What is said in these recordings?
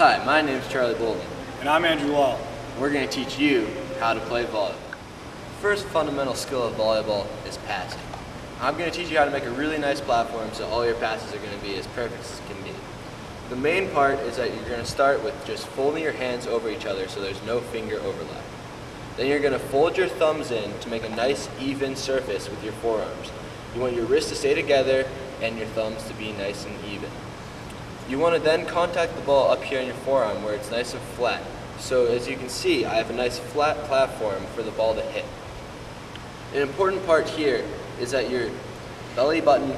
Hi, my name is Charlie Bolden. And I'm Andrew Law. We're going to teach you how to play volleyball. First fundamental skill of volleyball is passing. I'm going to teach you how to make a really nice platform so all your passes are going to be as perfect as can be. The main part is that you're going to start with just folding your hands over each other so there's no finger overlap. Then you're going to fold your thumbs in to make a nice even surface with your forearms. You want your wrists to stay together and your thumbs to be nice and even. You want to then contact the ball up here on your forearm where it's nice and flat. So as you can see, I have a nice flat platform for the ball to hit. An important part here is that your belly button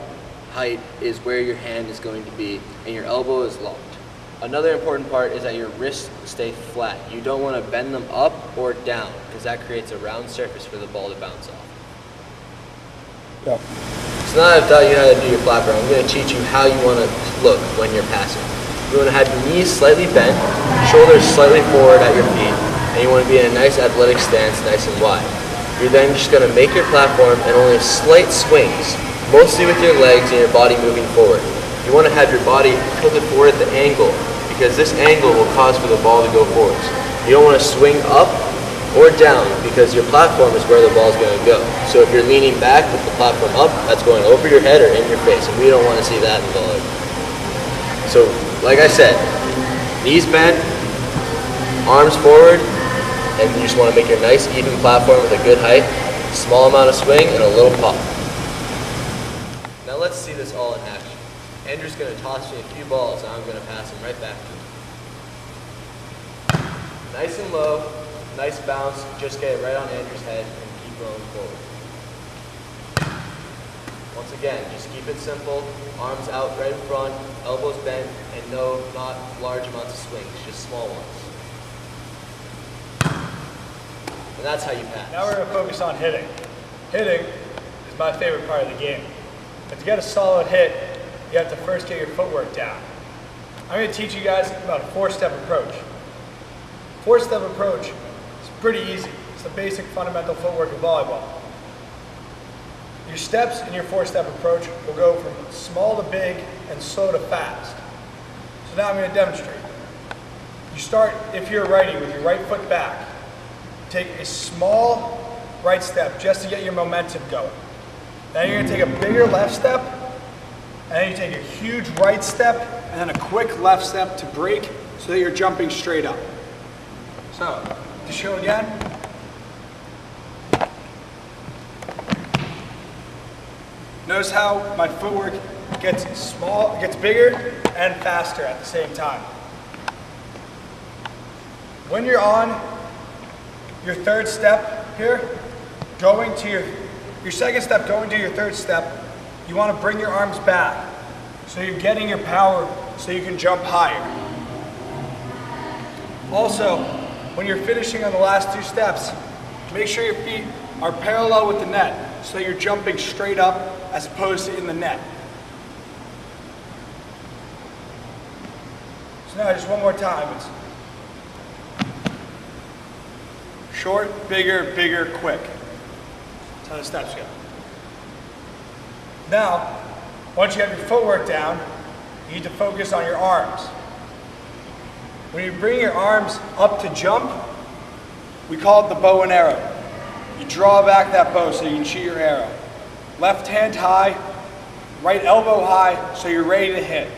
height is where your hand is going to be and your elbow is locked. Another important part is that your wrists stay flat. You don't want to bend them up or down because that creates a round surface for the ball to bounce off. Yeah. So now I've taught you how to do your platform, I'm going to teach you how you want to look when you're passing. You want to have your knees slightly bent, shoulders slightly forward at your feet, and you want to be in a nice athletic stance, nice and wide. You're then just going to make your platform and only slight swings, mostly with your legs and your body moving forward. You want to have your body tilted forward at the angle, because this angle will cause for the ball to go forwards. You don't want to swing up or down, because your platform is where the ball is going to go. So if you're leaning back with the platform up, that's going over your head or in your face, and we don't want to see that in volleyball. So, like I said, knees bent, arms forward, and you just want to make your nice even platform with a good height, small amount of swing, and a little pop. Now let's see this all in action. Andrew's going to toss me a few balls, and I'm going to pass them right back to him. Nice and low, nice bounce, just get it right on Andrew's head and keep going forward. Once again, just keep it simple, arms out right in front, elbows bent, and not large amounts of swings, just small ones. And that's how you pass. Now we're going to focus on hitting. Hitting is my favorite part of the game. But to get a solid hit, you have to first get your footwork down. I'm going to teach you guys about a four-step approach. Four-step approach is pretty easy. It's the basic fundamental footwork of volleyball. Your steps in your four-step approach will go from small to big and slow to fast. So now I'm going to demonstrate. You start, if you're righty, with your right foot back. Take a small right step just to get your momentum going. Then you're going to take a bigger left step, and then you take a huge right step, and then a quick left step to break so that you're jumping straight up. So, to show again. Notice how my footwork gets bigger and faster at the same time. When you're on your third step here, going to your second step, going to your third step, you want to bring your arms back so you're getting your power so you can jump higher. Also, when you're finishing on the last two steps, make sure your feet are parallel with the net so that you're jumping straight up as opposed to in the net. So now just one more time. It's short, bigger, bigger, quick. That's how the steps go. Now, once you have your footwork down, you need to focus on your arms. When you bring your arms up to jump, we call it the bow and arrow. You draw back that bow so you can shoot your arrow. Left hand high, right elbow high, so you're ready to hit.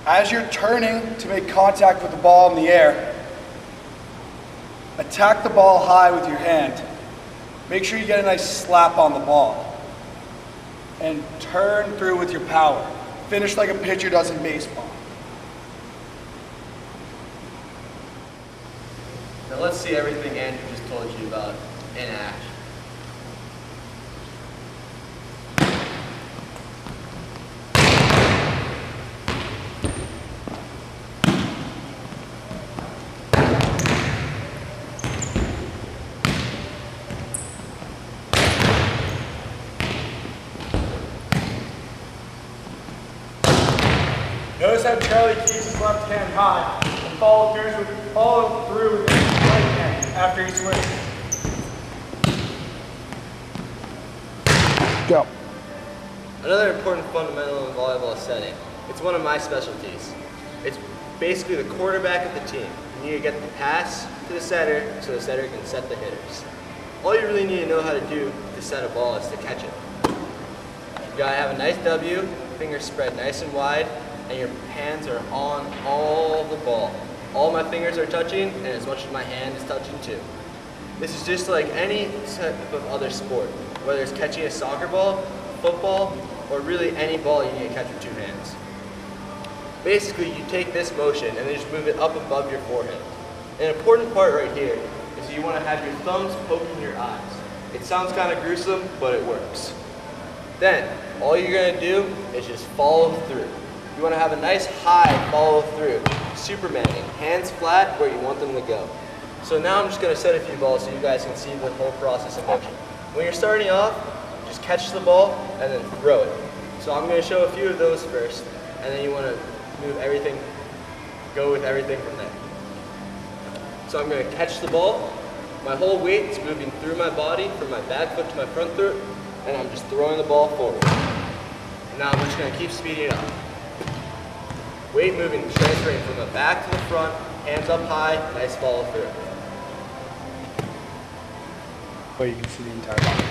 As you're turning to make contact with the ball in the air, attack the ball high with your hand. Make sure you get a nice slap on the ball. And turn through with your power. Finish like a pitcher does in baseball. Now let's see everything Andrew just told you about in action. Notice how Charlie keeps his left hand high and follow through with his right hand after he swings. Go. Another important fundamental in volleyball is setting. It's one of my specialties. It's basically the quarterback of the team. You need to get the pass to the setter so the setter can set the hitters. All you really need to know how to do to set a ball is to catch it. You gotta have a nice W, fingers spread nice and wide, and your hands are on all the ball. All my fingers are touching, and as much as my hand is touching too. This is just like any type of other sport, whether it's catching a soccer ball, football, or really any ball you need to catch with two hands. Basically, you take this motion and then just move it up above your forehead. An important part right here is you want to have your thumbs poking your eyes. It sounds kind of gruesome, but it works. Then, all you're going to do is just follow through. You want to have a nice high follow through. Supermaning, hands flat where you want them to go. So now I'm just going to set a few balls so you guys can see the whole process in motion. When you're starting off, just catch the ball and then throw it. So I'm going to show a few of those first, and then you want to move everything, go with everything from there. So I'm going to catch the ball. My whole weight is moving through my body, from my back foot to my front foot, and I'm just throwing the ball forward. Now I'm just going to keep speeding it up. Weight moving, transferring from the back to the front, hands up high, nice follow through. Where you can see the entire body.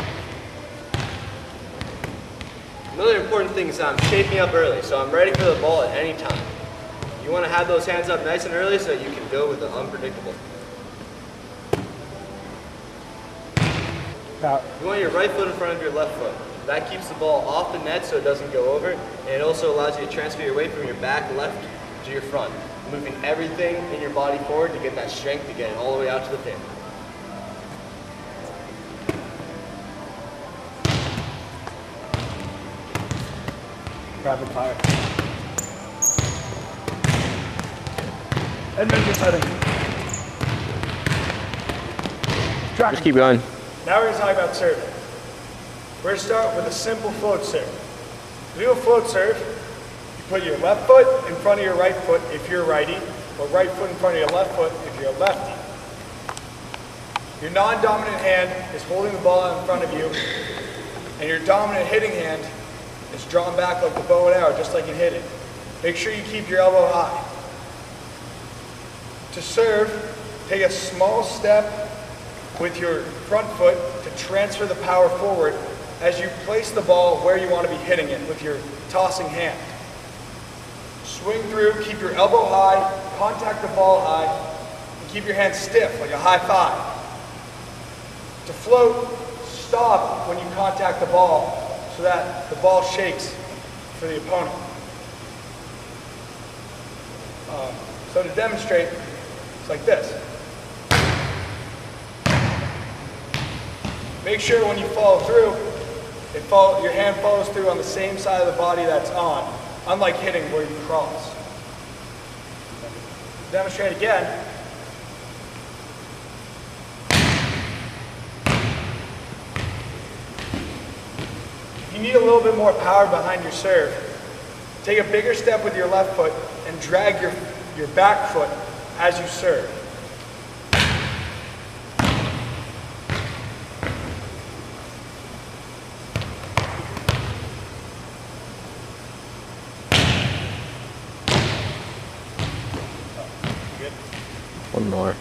Another important thing is that I'm shaping up early, so I'm ready for the ball at any time. You want to have those hands up nice and early so that you can go with the unpredictable. You want your right foot in front of your left foot. That keeps the ball off the net so it doesn't go over, and it also allows you to transfer your weight from your back left to your front, moving everything in your body forward to get that strength to get it all the way out to the pin. Rapid fire. And then just heading. Just keep going. Now we're going to talk about serving. We're going to start with a simple float serve. To do a float serve, you put your left foot in front of your right foot if you're a righty, or right foot in front of your left foot if you're a lefty. Your non-dominant hand is holding the ball in front of you, and your dominant hitting hand is drawn back like the bow and arrow, just like in hitting. Make sure you keep your elbow high. To serve, take a small step with your front foot to transfer the power forward as you place the ball where you want to be hitting it with your tossing hand. Swing through, keep your elbow high, contact the ball high, and keep your hand stiff like a high five. To float, stop when you contact the ball so that the ball shakes for the opponent. So to demonstrate, it's like this. Make sure when you follow through, your hand follows through on the same side of the body that's on, unlike hitting where you cross. Demonstrate again. If you need a little bit more power behind your serve, take a bigger step with your left foot and drag your back foot as you serve. One more.